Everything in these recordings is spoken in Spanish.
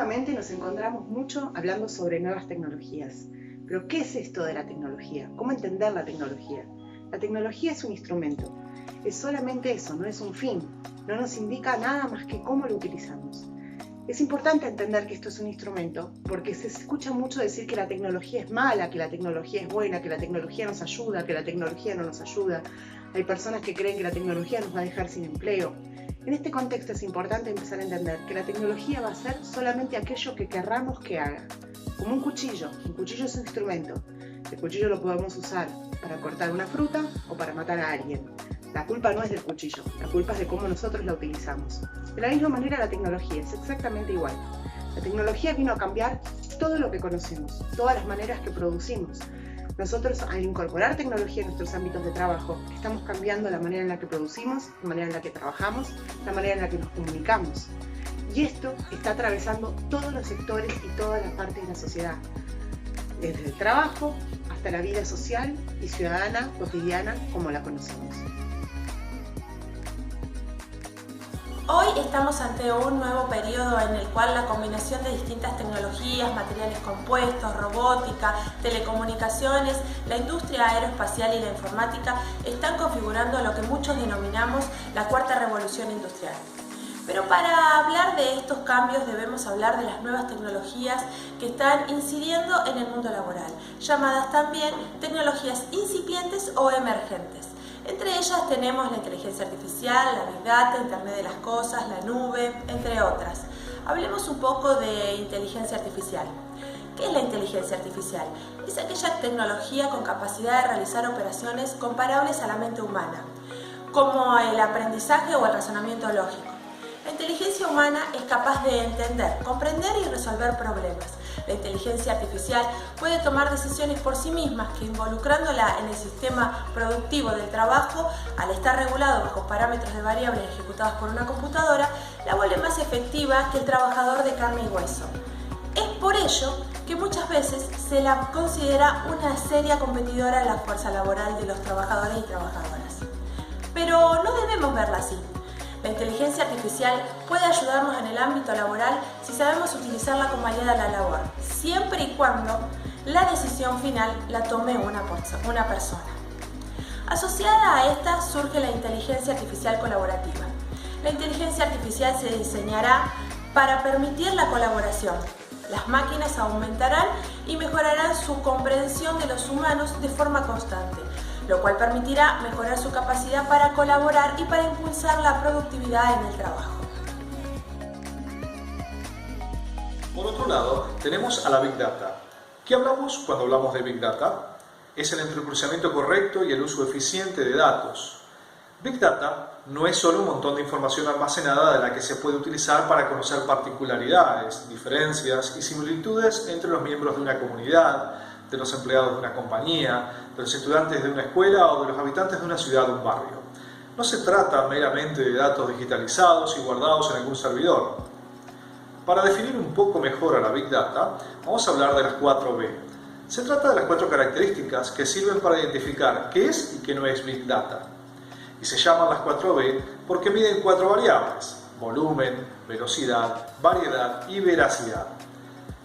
Últimamente nos encontramos mucho hablando sobre nuevas tecnologías. Pero ¿qué es esto de la tecnología? ¿Cómo entender la tecnología? La tecnología es un instrumento. Es solamente eso, no es un fin. No nos indica nada más que cómo lo utilizamos. Es importante entender que esto es un instrumento porque se escucha mucho decir que la tecnología es mala, que la tecnología es buena, que la tecnología nos ayuda, que la tecnología no nos ayuda. Hay personas que creen que la tecnología nos va a dejar sin empleo. En este contexto es importante empezar a entender que la tecnología va a ser solamente aquello que querramos que haga. Como un cuchillo es un instrumento. El cuchillo lo podemos usar para cortar una fruta o para matar a alguien. La culpa no es del cuchillo, la culpa es de cómo nosotros la utilizamos. De la misma manera la tecnología es exactamente igual. La tecnología vino a cambiar todo lo que conocemos, todas las maneras que producimos. Nosotros, al incorporar tecnología en nuestros ámbitos de trabajo, estamos cambiando la manera en la que producimos, la manera en la que trabajamos, la manera en la que nos comunicamos. Y esto está atravesando todos los sectores y todas las partes de la sociedad, desde el trabajo hasta la vida social y ciudadana cotidiana como la conocemos. Hoy estamos ante un nuevo periodo en el cual la combinación de distintas tecnologías, materiales compuestos, robótica, telecomunicaciones, la industria aeroespacial y la informática están configurando lo que muchos denominamos la cuarta revolución industrial. Pero para hablar de estos cambios debemos hablar de las nuevas tecnologías que están incidiendo en el mundo laboral, llamadas también tecnologías incipientes o emergentes. Entre ellas tenemos la inteligencia artificial, la Big Data, Internet de las Cosas, la nube, entre otras. Hablemos un poco de inteligencia artificial. ¿Qué es la inteligencia artificial? Es aquella tecnología con capacidad de realizar operaciones comparables a la mente humana, como el aprendizaje o el razonamiento lógico. La inteligencia humana es capaz de entender, comprender y resolver problemas. La inteligencia artificial puede tomar decisiones por sí mismas que, involucrándola en el sistema productivo del trabajo, al estar regulado bajo parámetros de variables ejecutados por una computadora, la vuelve más efectiva que el trabajador de carne y hueso. Es por ello que muchas veces se la considera una seria competidora en la fuerza laboral de los trabajadores y trabajadoras. Pero no debemos verla así. La inteligencia artificial puede ayudarnos en el ámbito laboral si sabemos utilizarla como aliada a la labor, siempre y cuando la decisión final la tome una persona. Asociada a esta surge la inteligencia artificial colaborativa. La inteligencia artificial se diseñará para permitir la colaboración. Las máquinas aumentarán y mejorarán su comprensión de los humanos de forma constante, lo cual permitirá mejorar su capacidad para colaborar y para impulsar la productividad en el trabajo. Por otro lado, tenemos a la Big Data. ¿Qué hablamos cuando hablamos de Big Data? Es el entrecruzamiento correcto y el uso eficiente de datos. Big Data no es solo un montón de información almacenada de la que se puede utilizar para conocer particularidades, diferencias y similitudes entre los miembros de una comunidad, de los empleados de una compañía, de los estudiantes de una escuela o de los habitantes de una ciudad o un barrio. No se trata meramente de datos digitalizados y guardados en algún servidor. Para definir un poco mejor a la Big Data, vamos a hablar de las 4B. Se trata de las 4 características que sirven para identificar qué es y qué no es Big Data. Y se llaman las 4B porque miden 4 variables: volumen, velocidad, variedad y veracidad.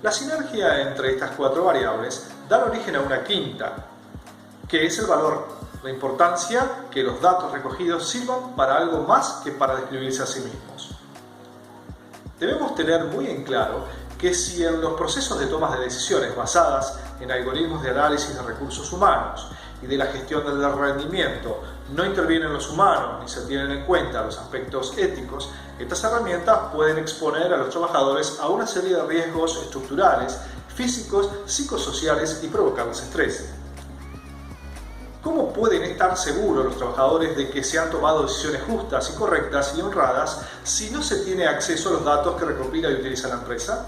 La sinergia entre estas 4 variables da origen a una quinta, que es el valor, la importancia que los datos recogidos sirvan para algo más que para describirse a sí mismos. Debemos tener muy en claro que si en los procesos de tomas de decisiones basadas en algoritmos de análisis de recursos humanos y de la gestión del rendimiento no intervienen los humanos ni se tienen en cuenta los aspectos éticos, estas herramientas pueden exponer a los trabajadores a una serie de riesgos estructurales, físicos, psicosociales y provocarles estrés. ¿Cómo pueden estar seguros los trabajadores de que se han tomado decisiones justas y correctas y honradas si no se tiene acceso a los datos que recopila y utiliza la empresa?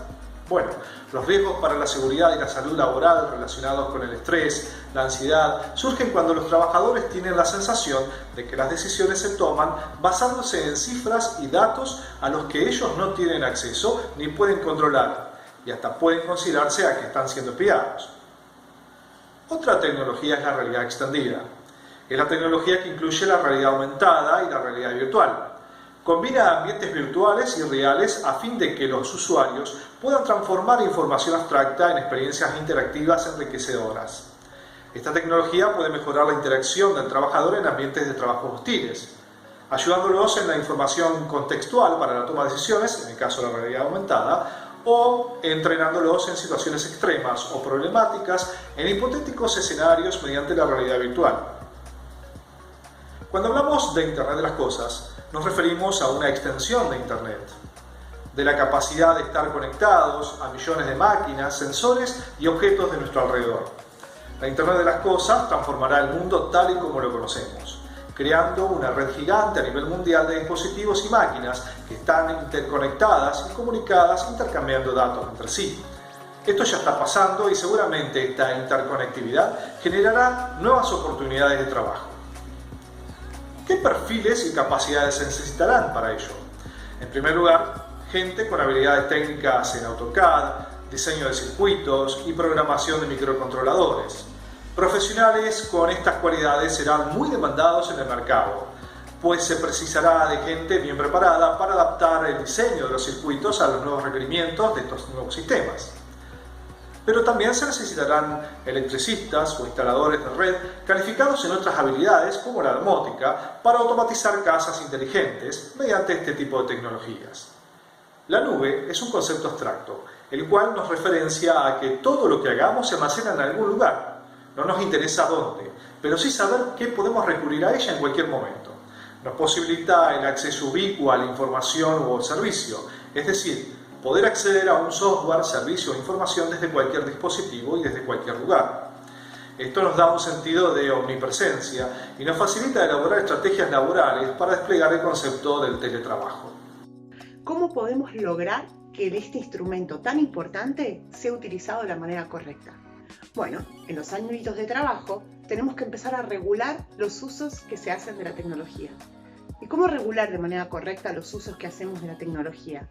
Bueno, los riesgos para la seguridad y la salud laboral relacionados con el estrés, la ansiedad, surgen cuando los trabajadores tienen la sensación de que las decisiones se toman basándose en cifras y datos a los que ellos no tienen acceso ni pueden controlar, y hasta pueden considerarse a que están siendo espiados. Otra tecnología es la realidad extendida. Es la tecnología que incluye la realidad aumentada y la realidad virtual. Combina ambientes virtuales y reales a fin de que los usuarios puedan transformar información abstracta en experiencias interactivas enriquecedoras. Esta tecnología puede mejorar la interacción del trabajador en ambientes de trabajo hostiles, ayudándolos en la información contextual para la toma de decisiones, en el caso de la realidad aumentada, o entrenándolos en situaciones extremas o problemáticas en hipotéticos escenarios mediante la realidad virtual. Cuando hablamos de Internet de las Cosas, nos referimos a una extensión de Internet, de la capacidad de estar conectados a millones de máquinas, sensores y objetos de nuestro alrededor. La Internet de las Cosas transformará el mundo tal y como lo conocemos, creando una red gigante a nivel mundial de dispositivos y máquinas que están interconectadas y comunicadas intercambiando datos entre sí. Esto ya está pasando y seguramente esta interconectividad generará nuevas oportunidades de trabajo. ¿Qué perfiles y capacidades se necesitarán para ello? En primer lugar, gente con habilidades técnicas en AutoCAD, diseño de circuitos y programación de microcontroladores. Profesionales con estas cualidades serán muy demandados en el mercado, pues se precisará de gente bien preparada para adaptar el diseño de los circuitos a los nuevos requerimientos de estos nuevos sistemas. Pero también se necesitarán electricistas o instaladores de red calificados en otras habilidades como la domótica para automatizar casas inteligentes mediante este tipo de tecnologías. La nube es un concepto abstracto, el cual nos referencia a que todo lo que hagamos se almacena en algún lugar. No nos interesa dónde, pero sí saber que podemos recurrir a ella en cualquier momento. Nos posibilita el acceso ubicuo a la información o servicio, es decir, poder acceder a un software, servicio o información desde cualquier dispositivo y desde cualquier lugar. Esto nos da un sentido de omnipresencia y nos facilita elaborar estrategias laborales para desplegar el concepto del teletrabajo. ¿Cómo podemos lograr que este instrumento tan importante sea utilizado de la manera correcta? Bueno, en los ámbitos de trabajo tenemos que empezar a regular los usos que se hacen de la tecnología. ¿Y cómo regular de manera correcta los usos que hacemos de la tecnología?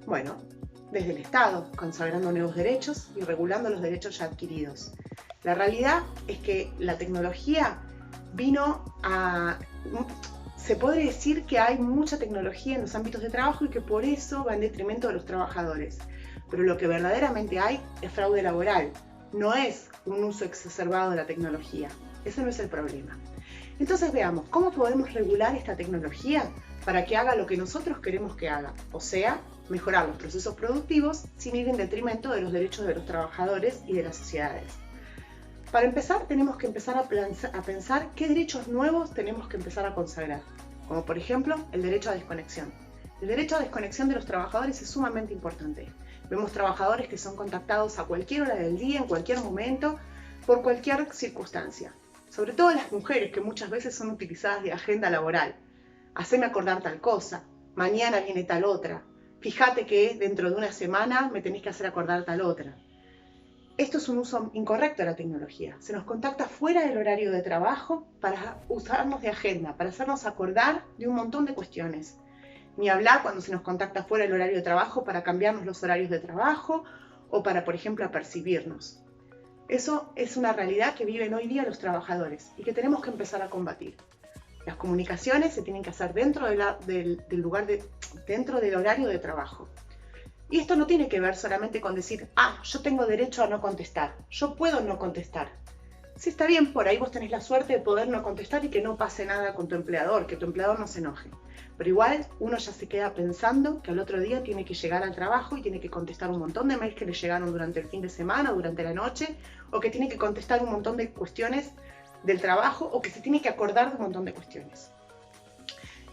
Bueno, desde el Estado, consagrando nuevos derechos y regulando los derechos ya adquiridos. La realidad es que la tecnología se puede decir que hay mucha tecnología en los ámbitos de trabajo y que por eso va en detrimento de los trabajadores. Pero lo que verdaderamente hay es fraude laboral, no es un uso exacerbado de la tecnología. Ese no es el problema. Entonces veamos, ¿cómo podemos regular esta tecnología para que haga lo que nosotros queremos que haga? O sea, mejorar los procesos productivos sin ir en detrimento de los derechos de los trabajadores y de las sociedades. Para empezar, tenemos que empezar a pensar qué derechos nuevos tenemos que empezar a consagrar, como por ejemplo el derecho a desconexión. El derecho a desconexión de los trabajadores es sumamente importante. Vemos trabajadores que son contactados a cualquier hora del día, en cualquier momento, por cualquier circunstancia. Sobre todo las mujeres, que muchas veces son utilizadas de agenda laboral. Haceme acordar tal cosa, mañana viene tal otra. Fíjate que dentro de una semana me tenés que hacer acordar tal otra. Esto es un uso incorrecto de la tecnología. Se nos contacta fuera del horario de trabajo para usarnos de agenda, para hacernos acordar de un montón de cuestiones. Ni hablar cuando se nos contacta fuera del horario de trabajo para cambiarnos los horarios de trabajo o para, por ejemplo, apercibirnos. Eso es una realidad que viven hoy día los trabajadores y que tenemos que empezar a combatir. Las comunicaciones se tienen que hacer dentro del horario de trabajo. Y esto no tiene que ver solamente con decir, yo tengo derecho a no contestar, yo puedo no contestar. Sí, está bien, por ahí vos tenés la suerte de poder no contestar y que no pase nada con tu empleador, que tu empleador no se enoje. Pero igual uno ya se queda pensando que al otro día tiene que llegar al trabajo y tiene que contestar un montón de mails que le llegaron durante el fin de semana o durante la noche, o que tiene que contestar un montón de cuestiones del trabajo, o que se tiene que acordar de un montón de cuestiones.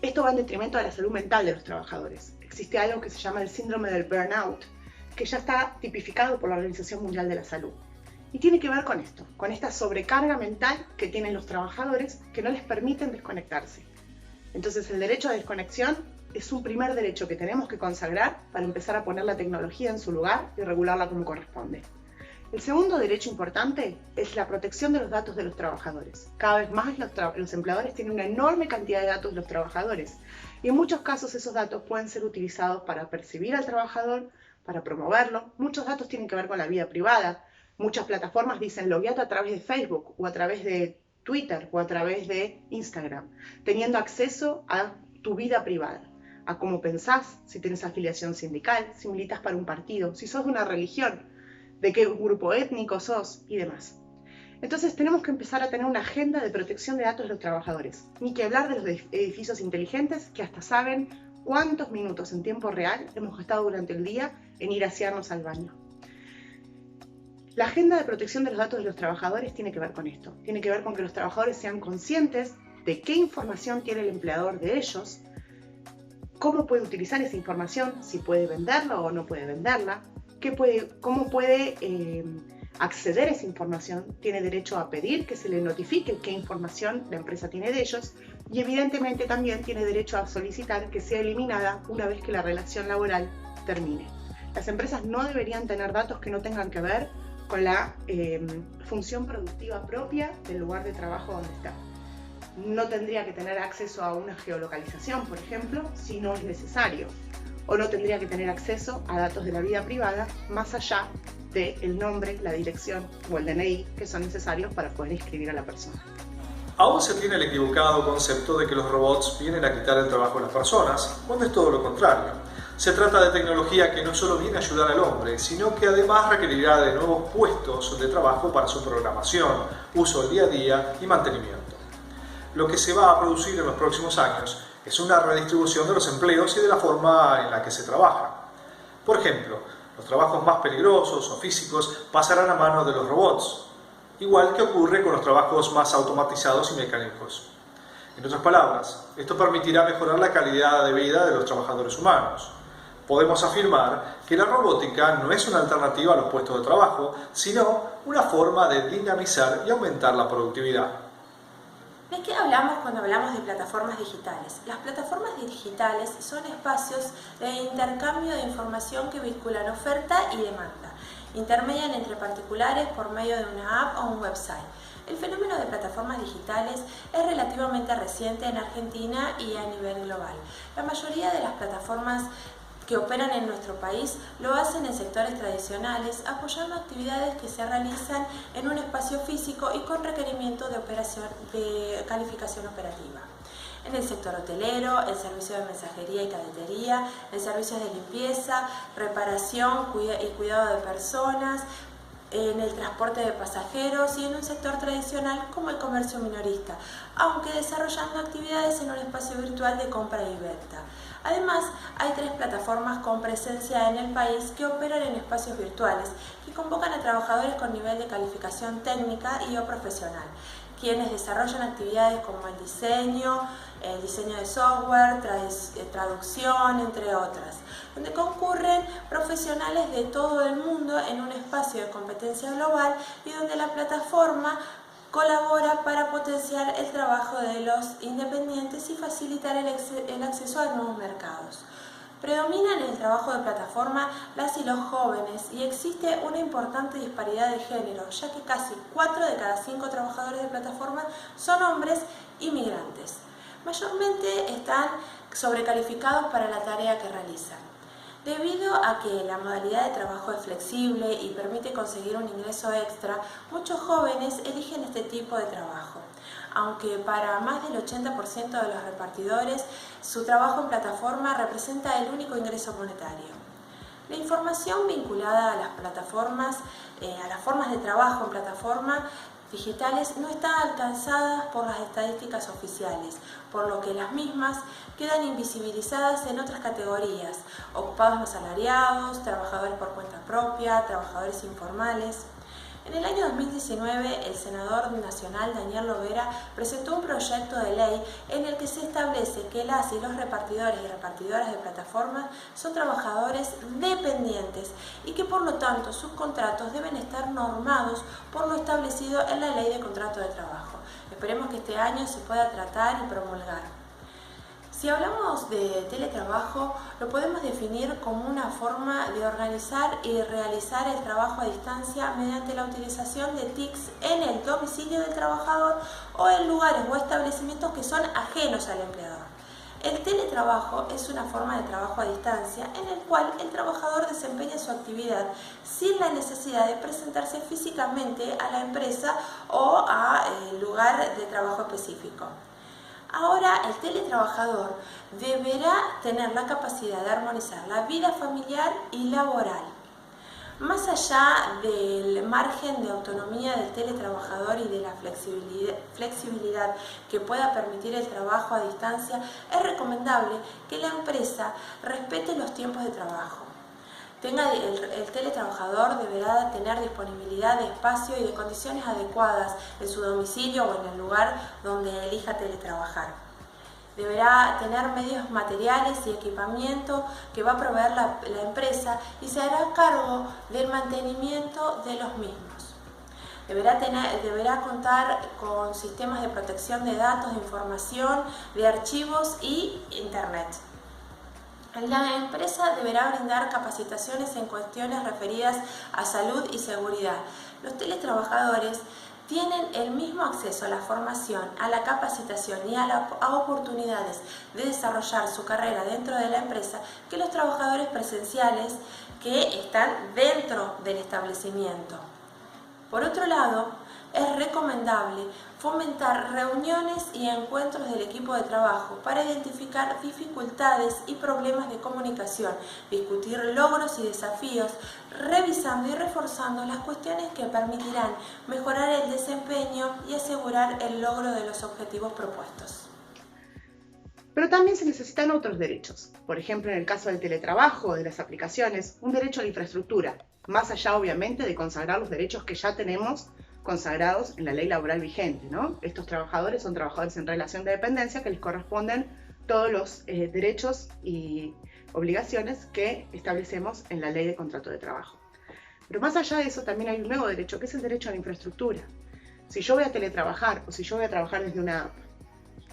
Esto va en detrimento de la salud mental de los trabajadores. Existe algo que se llama el síndrome del burnout, que ya está tipificado por la Organización Mundial de la Salud. Y tiene que ver con esto, con esta sobrecarga mental que tienen los trabajadores que no les permiten desconectarse. Entonces el derecho a desconexión es un primer derecho que tenemos que consagrar para empezar a poner la tecnología en su lugar y regularla como corresponde. El segundo derecho importante es la protección de los datos de los trabajadores. Cada vez más los empleadores tienen una enorme cantidad de datos de los trabajadores y en muchos casos esos datos pueden ser utilizados para percibir al trabajador, para promoverlo. Muchos datos tienen que ver con la vida privada. Muchas plataformas dicen logueate a través de Facebook o a través de Twitter o a través de Instagram, teniendo acceso a tu vida privada. a cómo pensás, si tenés afiliación sindical, si militas para un partido, si sos de una religión, de qué grupo étnico sos y demás. Entonces tenemos que empezar a tener una agenda de protección de datos de los trabajadores. Ni que hablar de los edificios inteligentes que hasta saben cuántos minutos en tiempo real hemos gastado durante el día en ir a asearnos al baño. La agenda de protección de los datos de los trabajadores tiene que ver con esto. Tiene que ver con que los trabajadores sean conscientes de qué información tiene el empleador de ellos, cómo puede utilizar esa información, si puede venderla o no puede venderla, cómo puede acceder a esa información, tiene derecho a pedir que se le notifique qué información la empresa tiene de ellos y evidentemente también tiene derecho a solicitar que sea eliminada una vez que la relación laboral termine. Las empresas no deberían tener datos que no tengan que ver con la función productiva propia del lugar de trabajo donde está. No tendría que tener acceso a una geolocalización, por ejemplo, si no es necesario. O no tendría que tener acceso a datos de la vida privada más allá del nombre, la dirección o el DNI que son necesarios para poder inscribir a la persona. Aún se tiene el equivocado concepto de que los robots vienen a quitar el trabajo a las personas, cuando es todo lo contrario. Se trata de tecnología que no solo viene a ayudar al hombre, sino que además requerirá de nuevos puestos de trabajo para su programación, uso día a día y mantenimiento. Lo que se va a producir en los próximos años es una redistribución de los empleos y de la forma en la que se trabaja. Por ejemplo, los trabajos más peligrosos o físicos pasarán a manos de los robots, igual que ocurre con los trabajos más automatizados y mecánicos. En otras palabras, esto permitirá mejorar la calidad de vida de los trabajadores humanos. Podemos afirmar que la robótica no es una alternativa a los puestos de trabajo, sino una forma de dinamizar y aumentar la productividad. ¿De qué hablamos cuando hablamos de plataformas digitales? Las plataformas digitales son espacios de intercambio de información que vinculan oferta y demanda. Intermedian entre particulares por medio de una app o un website. El fenómeno de plataformas digitales es relativamente reciente en Argentina y a nivel global. La mayoría de las plataformas que operan en nuestro país lo hacen en sectores tradicionales, apoyando actividades que se realizan en un espacio físico y con requerimiento de calificación operativa. En el sector hotelero, el servicio de mensajería y cadetería, en servicios de limpieza, reparación y cuidado de personas, en el transporte de pasajeros y en un sector tradicional como el comercio minorista, aunque desarrollando actividades en un espacio virtual de compra y venta. Además, hay 3 plataformas con presencia en el país que operan en espacios virtuales, que convocan a trabajadores con nivel de calificación técnica y o profesional, quienes desarrollan actividades como el diseño de software, traducción, entre otras, donde concurren profesionales de todo el mundo en un espacio de competencia global y donde la plataforma colabora para potenciar el trabajo de los independientes y facilitar el acceso a nuevos mercados. Predominan en el trabajo de plataforma las y los jóvenes y existe una importante disparidad de género, ya que casi 4 de cada 5 trabajadores de plataforma son hombres inmigrantes. Mayormente están sobrecalificados para la tarea que realizan. Debido a que la modalidad de trabajo es flexible y permite conseguir un ingreso extra, muchos jóvenes eligen este tipo de trabajo. Aunque para más del 80% de los repartidores, su trabajo en plataforma representa el único ingreso monetario. La información vinculada a las plataformas, a las formas de trabajo en plataforma digitales no están alcanzadas por las estadísticas oficiales, por lo que las mismas quedan invisibilizadas en otras categorías: ocupados no asalariados, trabajadores por cuenta propia, trabajadores informales. En el año 2019, el senador nacional Daniel Lovera presentó un proyecto de ley en el que se establece que las y los repartidores y repartidoras de plataformas son trabajadores dependientes y que por lo tanto sus contratos deben estar normados por lo establecido en la Ley de Contrato de Trabajo. Esperemos que este año se pueda tratar y promulgar. Si hablamos de teletrabajo, lo podemos definir como una forma de organizar y realizar el trabajo a distancia mediante la utilización de TICs en el domicilio del trabajador o en lugares o establecimientos que son ajenos al empleador. El teletrabajo es una forma de trabajo a distancia en el cual el trabajador desempeña su actividad sin la necesidad de presentarse físicamente a la empresa o al lugar de trabajo específico. Ahora el teletrabajador deberá tener la capacidad de armonizar la vida familiar y laboral. Más allá del margen de autonomía del teletrabajador y de la flexibilidad que pueda permitir el trabajo a distancia, es recomendable que la empresa respete los tiempos de trabajo. El teletrabajador deberá tener disponibilidad de espacio y de condiciones adecuadas en su domicilio o en el lugar donde elija teletrabajar. Deberá tener medios materiales y equipamiento que va a proveer la empresa y se hará cargo del mantenimiento de los mismos. Deberá contar con sistemas de protección de datos, de información, de archivos y Internet. La empresa deberá brindar capacitaciones en cuestiones referidas a salud y seguridad. Los teletrabajadores tienen el mismo acceso a la formación, a la capacitación y a oportunidades de desarrollar su carrera dentro de la empresa que los trabajadores presenciales que están dentro del establecimiento. Por otro lado, es recomendable fomentar reuniones y encuentros del equipo de trabajo para identificar dificultades y problemas de comunicación, discutir logros y desafíos, revisando y reforzando las cuestiones que permitirán mejorar el desempeño y asegurar el logro de los objetivos propuestos. Pero también se necesitan otros derechos. Por ejemplo, en el caso del teletrabajo o de las aplicaciones, un derecho a la infraestructura, más allá obviamente de consagrar los derechos que ya tenemos consagrados en la ley laboral vigente, ¿no? Estos trabajadores son trabajadores en relación de dependencia que les corresponden todos los derechos y obligaciones que establecemos en la ley de contrato de trabajo. Pero más allá de eso también hay un nuevo derecho, que es el derecho a la infraestructura. Si yo voy a teletrabajar o si yo voy a trabajar desde una app,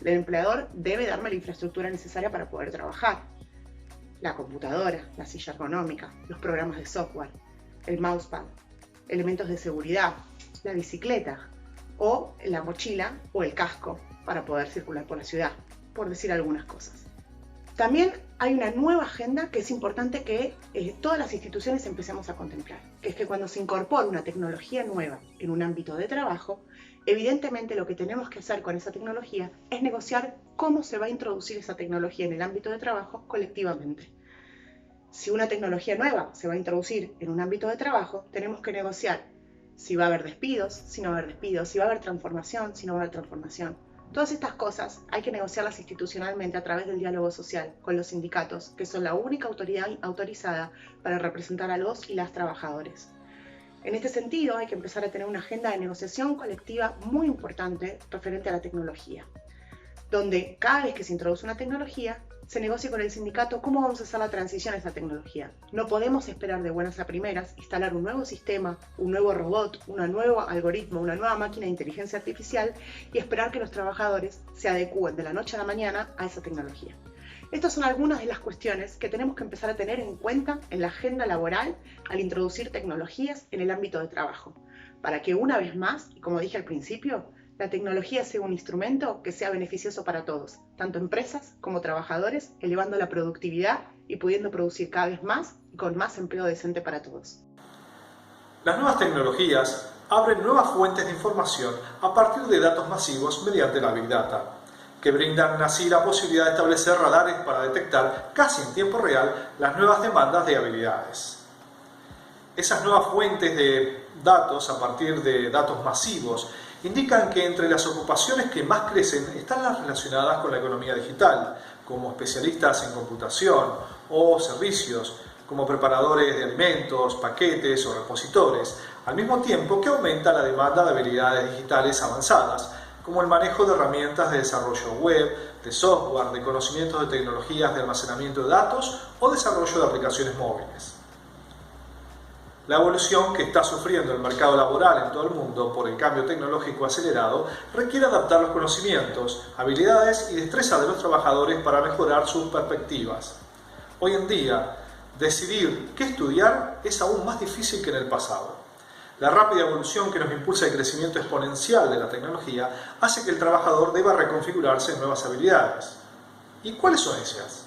el empleador debe darme la infraestructura necesaria para poder trabajar. La computadora, la silla ergonómica, los programas de software, el mousepad, elementos de seguridad, la bicicleta o la mochila o el casco para poder circular por la ciudad, por decir algunas cosas. También hay una nueva agenda que es importante que todas las instituciones empecemos a contemplar, que es que cuando se incorpora una tecnología nueva en un ámbito de trabajo, evidentemente lo que tenemos que hacer con esa tecnología es negociar cómo se va a introducir esa tecnología en el ámbito de trabajo colectivamente. Si una tecnología nueva se va a introducir en un ámbito de trabajo, tenemos que negociar si va a haber despidos, si no va a haber despidos, si va a haber transformación, si no va a haber transformación. Todas estas cosas hay que negociarlas institucionalmente a través del diálogo social con los sindicatos, que son la única autoridad autorizada para representar a los y las trabajadores. En este sentido, hay que empezar a tener una agenda de negociación colectiva muy importante referente a la tecnología, donde cada vez que se introduce una tecnología, se negocie con el sindicato cómo vamos a hacer la transición a esa tecnología. No podemos esperar de buenas a primeras instalar un nuevo sistema, un nuevo robot, un nuevo algoritmo, una nueva máquina de inteligencia artificial y esperar que los trabajadores se adecúen de la noche a la mañana a esa tecnología. Estas son algunas de las cuestiones que tenemos que empezar a tener en cuenta en la agenda laboral al introducir tecnologías en el ámbito de trabajo, para que una vez más, y como dije al principio, la tecnología sea un instrumento que sea beneficioso para todos, tanto empresas como trabajadores, elevando la productividad y pudiendo producir cada vez más y con más empleo decente para todos. Las nuevas tecnologías abren nuevas fuentes de información a partir de datos masivos mediante la Big Data, que brindan así la posibilidad de establecer radares para detectar casi en tiempo real las nuevas demandas de habilidades. Esas nuevas fuentes de datos a partir de datos masivos indican que entre las ocupaciones que más crecen están las relacionadas con la economía digital, como especialistas en computación o servicios, como preparadores de alimentos, paquetes o repositores, al mismo tiempo que aumenta la demanda de habilidades digitales avanzadas, como el manejo de herramientas de desarrollo web, de software, de conocimientos de tecnologías de almacenamiento de datos o desarrollo de aplicaciones móviles. La evolución que está sufriendo el mercado laboral en todo el mundo por el cambio tecnológico acelerado requiere adaptar los conocimientos, habilidades y destrezas de los trabajadores para mejorar sus perspectivas. Hoy en día, decidir qué estudiar es aún más difícil que en el pasado. La rápida evolución que nos impulsa el crecimiento exponencial de la tecnología hace que el trabajador deba reconfigurarse en nuevas habilidades. ¿Y cuáles son esas?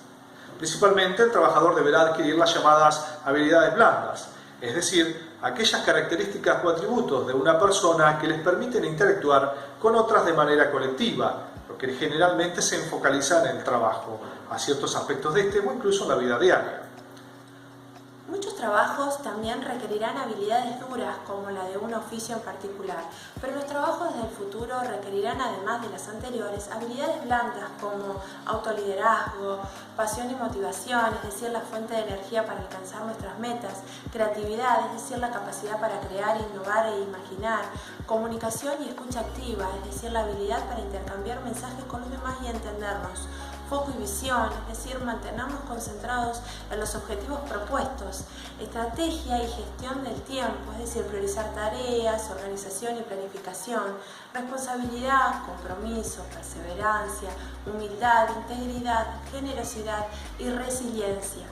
Principalmente, el trabajador deberá adquirir las llamadas habilidades blandas, es decir, aquellas características o atributos de una persona que les permiten interactuar con otras de manera colectiva, lo conocimiento, que generalmente se focalizan en el trabajo, a ciertos aspectos de este o incluso en la vida diaria. Muchos trabajos también requerirán habilidades duras, como la de un oficio en particular, pero los trabajos del futuro requerirán, además de las anteriores, habilidades blandas como autoliderazgo, pasión y motivación, es decir, la fuente de energía para alcanzar nuestras metas, creatividad, es decir, la capacidad para crear, innovar e imaginar, comunicación y escucha activa, es decir, la habilidad para intercambiar mensajes con los demás y entendernos, foco y visión, es decir, mantenernos concentrados en los objetivos propuestos, estrategia y gestión del tiempo, es decir, priorizar tareas, organización y planificación, responsabilidad, compromiso, perseverancia, humildad, integridad, generosidad y resiliencia.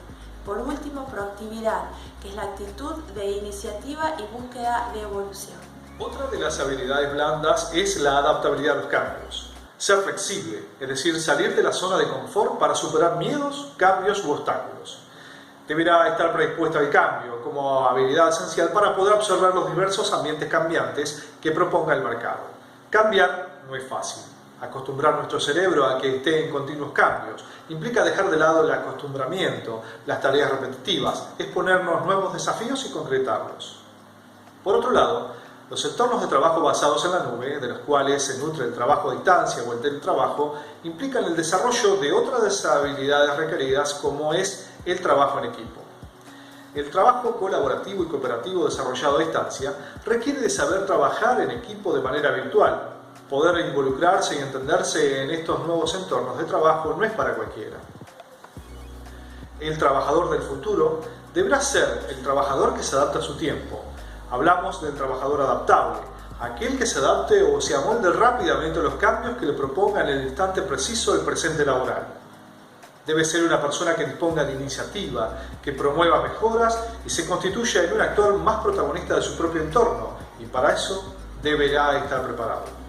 Por último, proactividad, que es la actitud de iniciativa y búsqueda de evolución. Otra de las habilidades blandas es la adaptabilidad a los cambios. Ser flexible, es decir, salir de la zona de confort para superar miedos, cambios u obstáculos. Deberá estar predispuesta al cambio como habilidad esencial para poder observar los diversos ambientes cambiantes que proponga el mercado. Cambiar no es fácil. Acostumbrar nuestro cerebro a que esté en continuos cambios implica dejar de lado el acostumbramiento, las tareas repetitivas, exponernos nuevos desafíos y concretarlos. Por otro lado, los entornos de trabajo basados en la nube, de los cuales se nutre el trabajo a distancia o el teletrabajo, implican el desarrollo de otras de las habilidades requeridas, como es el trabajo en equipo. El trabajo colaborativo y cooperativo desarrollado a distancia requiere de saber trabajar en equipo de manera virtual. Poder involucrarse y entenderse en estos nuevos entornos de trabajo no es para cualquiera. El trabajador del futuro deberá ser el trabajador que se adapta a su tiempo. Hablamos del trabajador adaptable, aquel que se adapte o se amolde rápidamente a los cambios que le proponga en el instante preciso del presente laboral. Debe ser una persona que disponga de iniciativa, que promueva mejoras y se constituya en un actor más protagonista de su propio entorno, y para eso deberá estar preparado.